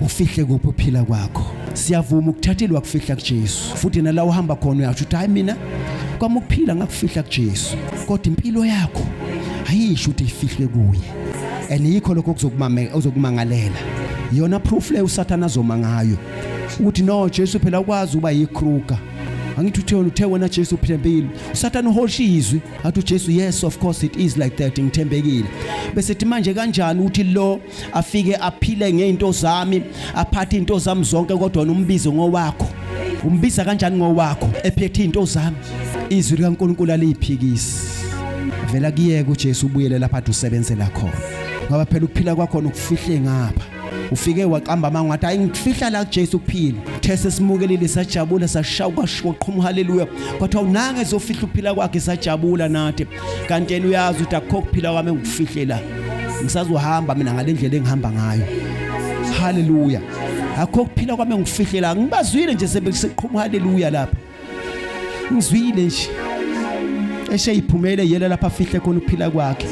ufihle kuphi uphila kwakho. Siyavuma ukuthathelwa kufihla kuJesu. Futhi nala uhamba khona uyasho ukuthi hayi mina kwami ukuphila ngakufihla kuJesu. Kodwa impilo yakho ayisho ukuthi ifihlwe kuye. Yikho lokho kuzokumangalela. Yona proof le uSathane azoma ngayo. Ukuthi no Jesu phela ukwazi uba yikruka. Angithi uthe wena Jesu uphilembile. uSathane uholsha izwi athi uJesu yes of course it is like that ngithembekile. Bese thi manje kanjani uthi lo afike aphile ngeinto zami aphathe into zami zonke kodwa nombizo ngowakho. Umbiza kanjani ngowakho ephethe into zami? Izwi likaNkulunkulu aliphikisi. Vela kuyeke uJesu ubuyele lapha athi usebenzela khona. Ngoba phela ukuphila kwakho ukufihle ngapha. Ufike waqamba amanga wathi ayingifihla la kuJesu kuphila. These simukelile sajabula sashaya kwaqhuma haleluya. Kwathi awunange ezofihla ukuphila kwakhe sajabula nathi. Kanti yena uyazi ukuthi akukho ukuphila kwami engikufihle la. Ngisazohamba mina ngalendlela engihamba ngayo. Haleluya. Akukho ukuphila kwami engikufihle la. Ngibazwile nje sebeqhuma haleluya lapha. Ngizwile nje. Eshe iphumele yela lapha afihle khona ukuphila kwakhe.